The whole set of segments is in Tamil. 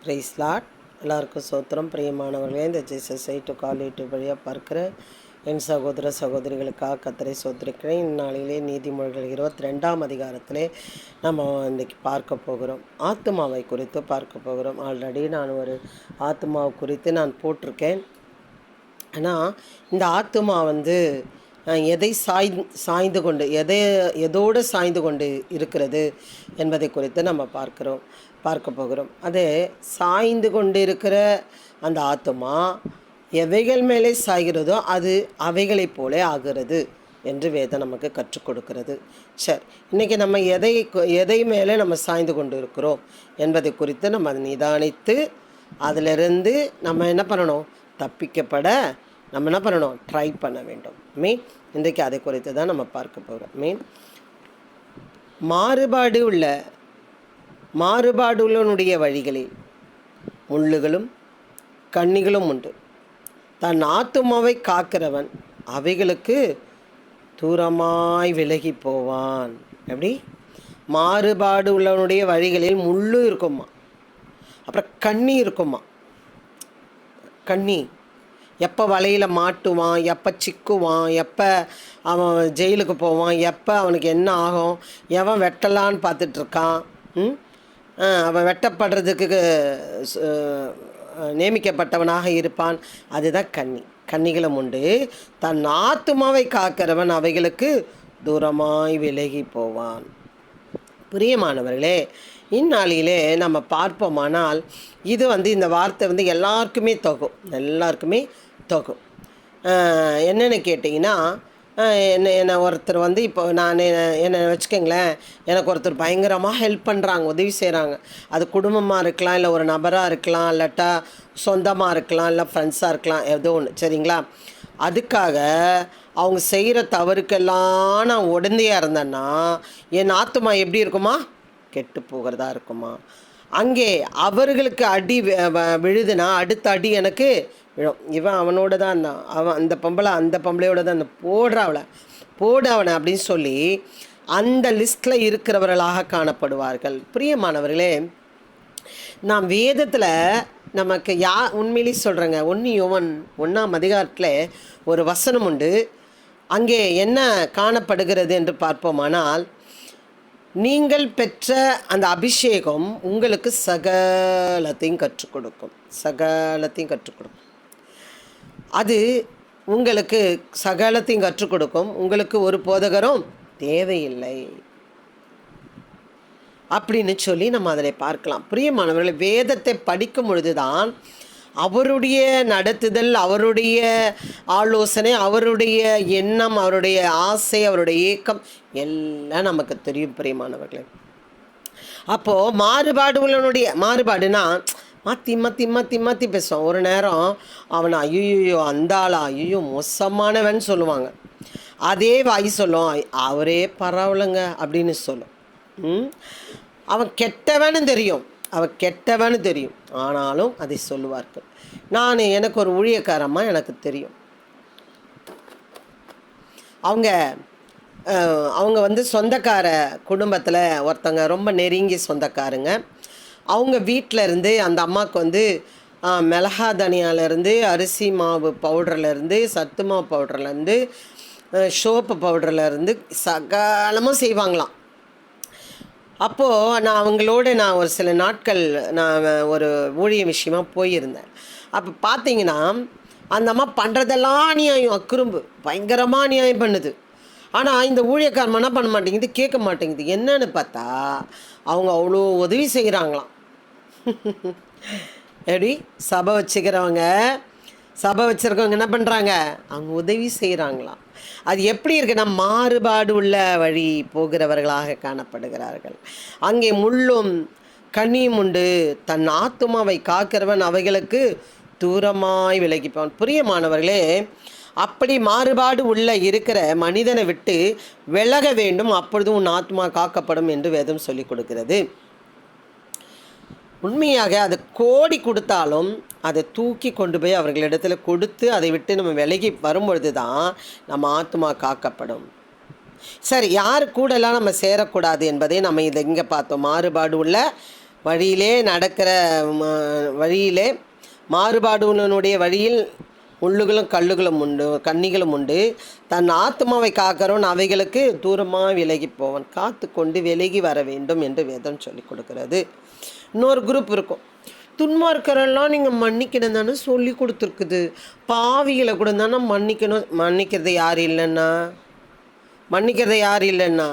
Price lot. எல்லாருக்கும் சோத்திரம். பிரியமானவர்களே, இந்த ஜீசஸ் டு கால் யூடியூப் வழியாக பார்க்குற என் சகோதர சகோதரிகளுக்காக கத்தரை சோத்திருக்கிறேன். இந்நாளிலே நீதிமொழிகள் 22ஆம் அதிகாரத்திலே நம்ம இன்றைக்கி பார்க்க போகிறோம். ஆத்மாவை குறித்து பார்க்க போகிறோம். ஆல்ரெடி நான் ஒரு ஆத்மாவை குறித்து நான் போட்டிருக்கேன். ஆனால் இந்த ஆத்மா எதை சாய்ந்து கொண்டு எதோடு சாய்ந்து கொண்டு இருக்கிறது என்பதை குறித்து நம்ம பார்க்க போகிறோம். அது சாய்ந்து கொண்டு இருக்கிற அந்த ஆத்மா எவைகள் மேலே சாய்கிறதோ அது அவைகளைப் போல ஆகிறது என்று வேதம் நமக்கு கற்றுக் கொடுக்கிறது. சரி, இன்றைக்கி நம்ம எதை மேலே நம்ம சாய்ந்து கொண்டு இருக்கிறோம் என்பதை குறித்து நம்ம நிதானித்து அதிலிருந்து நம்ம என்ன பண்ணணும், தப்பிக்கப்பட நம்ம என்ன பண்ணணும், ட்ரை பண்ண வேண்டும். இன்றைக்கு அதை குறித்து தான் நம்ம பார்க்க போகிறோம். மாறுபாடு உள்ளவனுடைய வழிகளில் முள்ளுகளும் கண்ணிகளும் உண்டு. தன் ஆத்துமாவை காக்கிறவன் அவைகளுக்கு தூரமாய் விலகி போவான். எப்படி? மாறுபாடு உள்ளவனுடைய வழிகளில் முள்ளு இருக்குமா, அப்புறம் கண்ணி இருக்குமா. கண்ணி எப்போ வலையில் மாட்டுவான், எப்போ சிக்குவான், எப்போ அவன் ஜெயிலுக்கு போவான், எப்போ அவனுக்கு என்ன ஆகும், எவன் வெட்டலான்னு பார்த்துட்ருக்கான், அவன் வெட்டப்படுறதுக்கு நியமிக்கப்பட்டவனாக இருப்பான். அதுதான் கன்னிகளும் உண்டு. தன் ஆத்துமாவை காக்கிறவன் அவைகளுக்கு தூரமாய் விலகி போவான். பிரியமானவர்களே, இந்நாளிலே நம்ம பார்ப்போமானால் இது இந்த வார்த்தை எல்லாருக்குமே தொகும். என்னென்னு கேட்டிங்கன்னா, என்னை ஒருத்தர் இப்போ நான் என்னை வச்சுக்கோங்களேன், எனக்கு ஒருத்தர் பயங்கரமாக ஹெல்ப் பண்ணுறாங்க, உதவி செய்கிறாங்க. அது குடும்பமாக இருக்கலாம், இல்லை ஒரு நபராக இருக்கலாம், இல்லாட்டா சொந்தமாக இருக்கலாம், இல்லை ஃப்ரெண்ட்ஸாக இருக்கலாம், ஏதோ ஒன்று. சரிங்களா? அதுக்காக அவங்க செய்கிற தவறுக்கெல்லாம் நான் உடந்தையாக இருந்தேன்னா என் ஆத்துமா எப்படி இருக்குமா, கெட்டு போகிறதா இருக்குமா. அங்கே அவர்களுக்கு அடி விழுதுனா அடுத்த அடி எனக்கு விழும். இவன் அவனோட தான் இருந்தான், அவன் அந்த பொம்பளையோட தான் அந்த போடு அவனை அப்படின்னு சொல்லி அந்த லிஸ்ட்டில் இருக்கிறவர்களாக காணப்படுவார்கள். பிரியமானவர்களே, நாம் வேதத்தில் நமக்கு உண்மையிலேயே சொல்கிறேங்க, 1 யோவான் 1ஆம் அதிகாரத்தில் ஒரு வசனம் உண்டு. அங்கே என்ன காணப்படுகிறது என்று பார்ப்போமானால், நீங்கள் பெற்ற அந்த அபிஷேகம் உங்களுக்கு சகலத்தையும் கற்றுக் கொடுக்கும். அது உங்களுக்கு சகலத்தையும் கற்றுக் கொடுக்கும். உங்களுக்கு ஒரு போதகரும் தேவையில்லை அப்படின்னு சொல்லி நம்ம அதில் பார்க்கலாம். பிரியமானவர்களை, வேதத்தை படிக்கும் பொழுது தான் அவருடைய நடத்துதல், அவருடைய ஆலோசனை, அவருடைய எண்ணம், அவருடைய ஆசை, அவருடைய ஏக்கம் எல்லாம் நமக்கு தெரியும். பிரியமானவர்களே, அப்போது மாறுபாடுனா மாற்றி பேசுவான். ஒரு நேரம் அவனை ஐயோ அந்தாளா, ஐயோ மோசமானவன் சொல்லுவாங்க. அதே வாய் சொல்லும், அவரே பரவாயில்லைங்க அப்படின்னு சொல்லும். அவன் கெட்டவனு தெரியும், ஆனாலும் அதை சொல்லுவார்கள். எனக்கு ஒரு ஊழியக்காரம்மா எனக்கு தெரியும். அவங்க சொந்தக்கார குடும்பத்தில் ஒருத்தங்க, ரொம்ப நெருங்கிய சொந்தக்காரங்க. அவங்க வீட்டில் இருந்து அந்த அம்மாவுக்கு மிளகா தனியாலேருந்து, அரிசி மாவு பவுடர்லேருந்து, சத்து மாவு பவுடர்லேருந்து, சோப்பு பவுடர்லேருந்து சகலமும் செய்வாங்களாம். அப்போது நான் ஒரு சில நாட்கள் ஒரு ஊழிய விஷயமாக போயிருந்தேன். அப்போ பார்த்தீங்கன்னா அந்த அம்மா பண்ணுறதெல்லாம் அநியாயம், அக்குறும்பு, பயங்கரமாக அநியாயம் பண்ணுது. ஆனால் இந்த ஊழியக்காரமாக என்ன பண்ண மாட்டேங்குது, கேட்க மாட்டேங்குது. என்னன்னு பார்த்தா அவங்க அவ்வளோ உதவி செய்கிறாங்களாம். எப்படி? சபை வச்சுருக்கவங்க என்ன பண்ணுறாங்க, அவங்க உதவி செய்கிறாங்களாம். அது எப்படி இருக்குன்னா, மாறுபாடு உள்ள வழி போகிறவர்களாக காணப்படுகிறார்கள். அங்கே முள்ளும் கண்ணியும் உண்டு. தன் ஆத்துமாவை காக்கிறவன் அவைகளுக்கு தூரமாய் விலகிப்பான். பிரியமானவர்களே, அப்படி மாறுபாடு உள்ள இருக்கிற மனிதனை விட்டு விலக வேண்டும், அப்பொழுது உன் ஆத்மா காக்கப்படும் என்று வேதம் சொல்லி கொடுக்கிறது. உண்மையாக அது கோடி கொடுத்தாலும் அதை தூக்கி கொண்டு போய் அவர்களிடத்தில் கொடுத்து அதை விட்டு நம்ம விலகி வரும்பொழுது தான் நம்ம ஆத்மா காக்கப்படும். சரி, யார் கூடலாம் நம்ம சேரக்கூடாது என்பதை நம்ம இங்கே பார்த்தோம். மாறுபாடு உள்ள வழியிலே நடக்கிற வழியிலே மாறுபாடுடைய வழியில் முள்ளுகளும் கல்லுகளும் உண்டு, கன்னிகளும் உண்டு. தன் ஆத்மாவை காக்கிறவன் அவைகளுக்கு தூரமாக விலகி போவன், காத்து கொண்டு விலகி வர வேண்டும் என்று வேதம் சொல்லி கொடுக்கிறது. இன்னொரு குரூப் இருக்கும், துன்மார்க்கரெல்லாம் நீங்கள் மன்னிக்கணும் தானே சொல்லி கொடுத்துருக்குது, பாவிகளை கூட தானே மன்னிக்கணும். மன்னிக்கிறது யார் இல்லைன்னா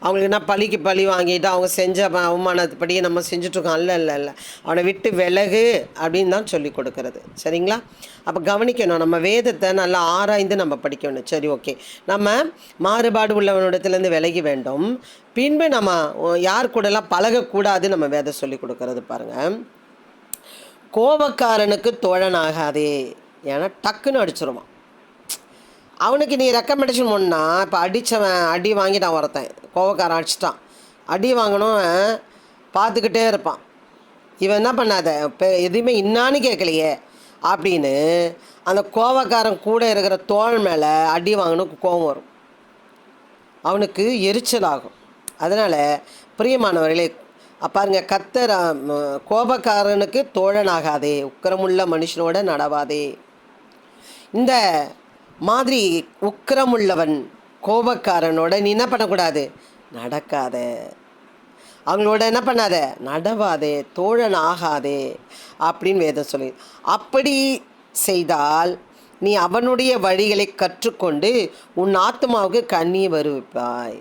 அவங்களுக்கு என்ன பழிக்கு பழி வாங்கிட்டு அவங்க செஞ்ச அவமானத்துப்படியே நம்ம செஞ்சுட்ருக்கோம். இல்லை, அவனை விட்டு விலகு அப்படின்னு தான் சொல்லி கொடுக்கறது. சரிங்களா? அப்போ கவனிக்கணும், நம்ம வேதத்தை நல்லா ஆராய்ந்து நம்ம படிக்கணும். சரி, ஓகே, நம்ம மாறுபாடு உள்ளவனிடத்துலேருந்து விலகி வேண்டும், பின்பு நம்ம யார் கூடலாம் பழகக்கூடாது நம்ம வேதம் சொல்லி கொடுக்கறது. பாருங்கள், கோபக்காரனுக்கு தோழனாகாதே, ஏன்னா டக்குன்னு அடிச்சிருவான். அவனுக்கு நீ ரெக்கமெண்டேஷன் பண்ணா, இப்போ அடித்தவன் அடி வாங்கிட்டான், ஒருத்தன் கோவக்காரன் அடிச்சிட்டான், அடி வாங்கணும் பார்த்துக்கிட்டே இருப்பான். இவன் என்ன பண்ணாத இப்போ எதுவுமே இன்னான்னு கேட்கலையே அப்படின்னு அந்த கோவக்காரன் கூட இருக்கிற தோள் மேலே அடி வாங்கணும், கோபம் வரும், அவனுக்கு எரிச்சல் ஆகும். அதனால் பிரியமானவர்களே, பாருங்க, கர்த்தர் கோபக்காரனுக்கு தோழனாகாதே, உக்கிரமுள்ள மனுஷனோட நடவாதே. இந்த மாதிரி உக்கிரமுள்ளவன் கோபக்காரனோட நீ என்ன பண்ணக்கூடாது, நடக்காத, அவங்களோட என்ன பண்ணாத, நடவாதே, தோழன் ஆகாதே அப்படின்னு வேதம் சொல்லி. அப்படி செய்தால் நீ அவனுடைய வழிகளை கற்றுக்கொண்டு உன் ஆத்மாவுக்கு கண்ணீர் வருவிப்பாய்.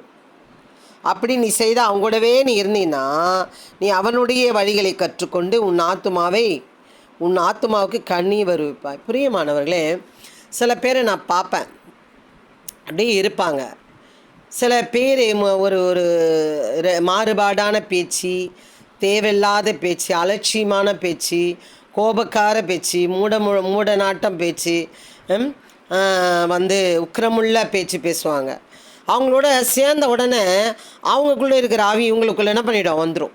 அப்படி நீ செய்த அவங்களோடவே நீ இருந்தீன்னா நீ அவனுடைய வழிகளை கற்றுக்கொண்டு உன் ஆத்மாவுக்கு கண்ணீர் வருவிப்பாய். பிரியமானவர்களே, சில பேரை நான் பார்ப்பேன், அப்படியே இருப்பாங்க. சில பேர் ஒரு ஒரு மாறுபாடான பேச்சு, தேவையில்லாத பேச்சு, அலட்சியமான பேச்சு, கோபக்கார பேச்சு, மூட நாட்டம் பேச்சு, உக்கிரமுள்ள பேச்சு பேசுவாங்க. அவங்களோட சேர்ந்த உடனே அவங்களுக்குள்ளே இருக்கிற ஆவி இவங்களுக்குள்ளே என்ன பண்ணிவிடும்,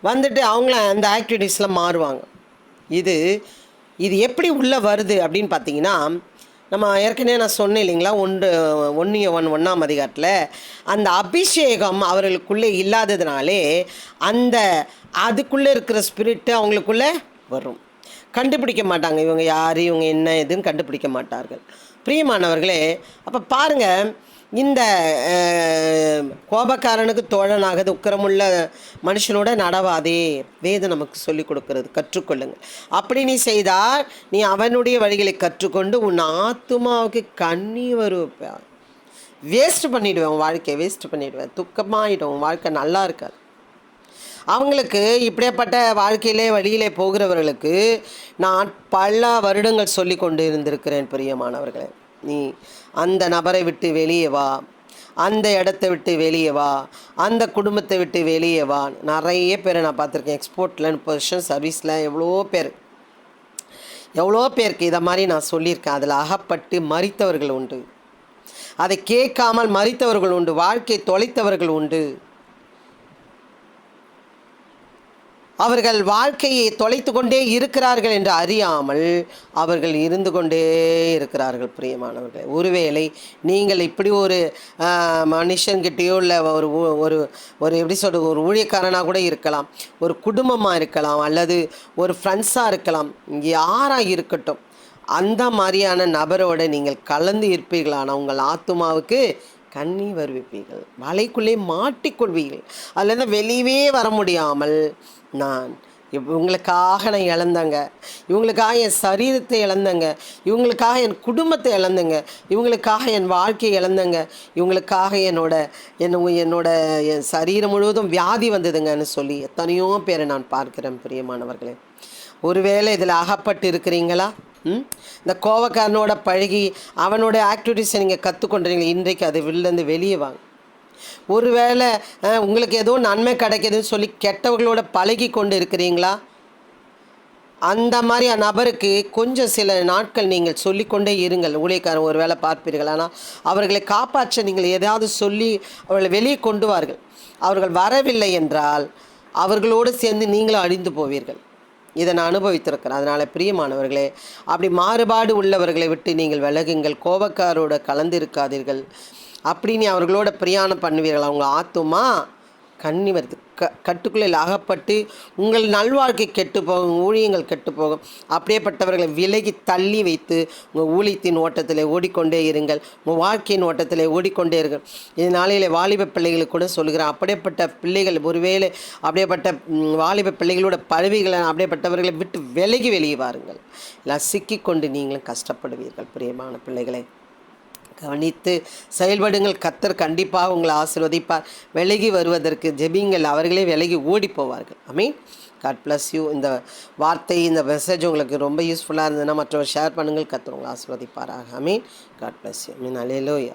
வந்துட்டு அவங்கள அந்த ஆக்டிவிட்டீஸில் மாறுவாங்க. இது எப்படி உள்ளே வருது அப்படின்னு பார்த்தீங்கன்னா, நம்ம ஏற்கனவே நான் சொன்னேன் இல்லைங்களா, 1 அதிகாரத்தில் அந்த அபிஷேகம் அவர்களுக்குள்ளே இல்லாததுனாலே அதுக்குள்ளே இருக்கிற ஸ்பிரிட்டு அவங்களுக்குள்ளே வரும். கண்டுபிடிக்க மாட்டாங்க, இவங்க யார், இவங்க என்ன எதுன்னு கண்டுபிடிக்க மாட்டார்கள். பிரியமானவர்களே, அப்போ பாருங்கள், இந்த கோபக்காரனுக்கு தோழனாகது உக்கிரமுள்ள மனுஷனோட நடவாதே வேதம் நமக்கு சொல்லி கொடுக்கறது. கற்றுக்கொள்ளுங்கள், அப்படி நீ செய்தால் நீ அவனுடைய வழிகளை கற்றுக்கொண்டு உன் ஆத்துமாவுக்கு கண்ணீர் வருவாய். வேஸ்ட் பண்ணிவிடுவேன், உன் வாழ்க்கையை வேஸ்ட் பண்ணிவிடுவேன், துக்கமாகிடும், உன் வாழ்க்கை நல்லா இருக்காது. அவங்களுக்கு இப்படிப்பட்ட வாழ்க்கையிலே வழியிலே போகிறவர்களுக்கு நான் பல வருடங்கள் சொல்லி கொண்டு இருந்திருக்கிறேன். பிரியமானவர்களே, நீ அந்த நபரை விட்டு வெளியே வா, அந்த இடத்த விட்டு வெளியே வா, அந்த குடும்பத்தை விட்டு வெளியே வா. நிறைய பேரை நான் பார்த்துருக்கேன், எக்ஸ்போர்ட்டில் 30 வருஷம் சர்வீஸில் எவ்வளோ பேருக்கு இதை மாதிரி நான் சொல்லியிருக்கேன். அதில் அகப்பட்டு மரித்தவர்கள் உண்டு, அதை கேட்காமல் மரித்தவர்கள் உண்டு, வாழ்க்கை தொலைத்தவர்கள் உண்டு. அவர்கள் வாழ்க்கையை தொலைத்து கொண்டே இருக்கிறார்கள் என்று அறியாமல் அவர்கள் இருந்து கொண்டே இருக்கிறார்கள். பிரியமானவர்கள், ஒருவேளை நீங்கள் இப்படி ஒரு மனுஷன்கிட்டேயோ இல்லை ஒரு எப்படி சொல்கிறது, ஒரு ஊழியக்காரனாக கூட இருக்கலாம், ஒரு குடும்பமாக இருக்கலாம், அல்லது ஒரு ஃப்ரெண்ட்ஸாக இருக்கலாம், யாராக இருக்கட்டும், அந்த மாதிரியான நபரோடு நீங்கள் கலந்து இருப்பீர்களான உங்கள் ஆத்துமாவுக்கு கண்ணீர் வருவிப்பீர்கள், வலைக்குள்ளே மாட்டிக்கொள்வீர்கள். அதுலேருந்து வெளியே வர முடியாமல் இவங்களுக்காக நான் இழந்தேங்க, இவங்களுக்காக என் சரீரத்தை இழந்தேங்க, இவங்களுக்காக என் குடும்பத்தை இழந்தேங்க, இவங்களுக்காக என் வாழ்க்கையை இழந்தேங்க, இவங்களுக்காக என் சரீரம் முழுவதும் வியாதி வந்ததுங்கன்னு சொல்லி எத்தனையோ பேரை நான் பார்க்கிறேன். பிரியமானவர்களே, ஒருவேளை இதில் அகப்பட்டு இருக்கிறீங்களா? இந்த கோவக்காரனோட பழகி அவனோட ஆக்டிவிட்டீஸை நீங்கள் கற்றுக்கொண்டீங்க, இன்றைக்கு அது வில்லேருந்து வெளியே வாங்க. ஒருவேளை உங்களுக்கு ஏதோ நன்மை கிடைக்கிதுன்னு சொல்லி கெட்டவர்களோட பழகி கொண்டு இருக்கிறீங்களா? அந்த மாதிரி நபருக்கு கொஞ்சம் சில நாட்கள் நீங்கள் சொல்லிக்கொண்டே இருங்கள். ஊழியக்காரன் ஒரு வேளை பார்ப்பீர்கள், ஆனால் அவர்களை காப்பாற்ற நீங்கள் ஏதாவது சொல்லி அவர்களை வெளியே கொண்டு வார்கள். அவர்கள் வரவில்லை என்றால் அவர்களோடு சேர்ந்து நீங்களும் அழிந்து போவீர்கள். இதை நான் அனுபவித்திருக்கிறேன். அதனால் பிரியமானவர்களே, அப்படி மாறுபாடு உள்ளவர்களை விட்டு நீங்கள் விலகுங்கள், கோபக்காரோட கலந்து இருக்காதீர்கள். அப்படி நீ அவர்களோட பிரயாணம் பண்ணுவீர்கள், அவங்க ஆத்துமா கண்ணி வருது. கட்டுக்குள்ளே அகப்பட்டு உங்கள் நல்வாழ்க்கை கெட்டு போகும், ஊழியங்கள் கெட்டு போகும். அப்படியேப்பட்டவர்களை விலகி தள்ளி வைத்து உங்கள் ஊழியத்தின் ஓட்டத்தில் ஓடிக்கொண்டே இருங்கள், உங்கள் வாழ்க்கையின் ஓட்டத்தில் ஓடிக்கொண்டே இருங்கள். இது நாளையில் வாலிப பிள்ளைகளுக்கு கூட சொல்கிறேன். அப்படியேப்பட்ட பிள்ளைகள் ஒருவேளை அப்படியேப்பட்ட வாலிப பிள்ளைகளோட பதவிகளை அப்படியேப்பட்டவர்களை விட்டு வெளியே வாருங்கள். எல்லாம் சிக்கிக்கொண்டு நீங்களும் கஷ்டப்படுவீர்கள். பிரியமான பிள்ளைகளை கவனித்து செயல்படுங்கள். கர்த்தர் கண்டிப்பாக உங்களை ஆசீர்வதிப்பார். விலகி வருவதற்கு ஜெபிங்கள், அவர்களே விலகி ஓடி போவார்கள். ஆமென். God bless you. இந்த வார்த்தை, இந்த மெசேஜ் உங்களுக்கு ரொம்ப யூஸ்ஃபுல்லாக இருந்ததுன்னா மற்றவர் ஷேர் பண்ணுங்கள். கர்த்தர் உங்களை ஆசீர்வதிப்பாராக. Amen. God bless you. Amen. Hallelujah.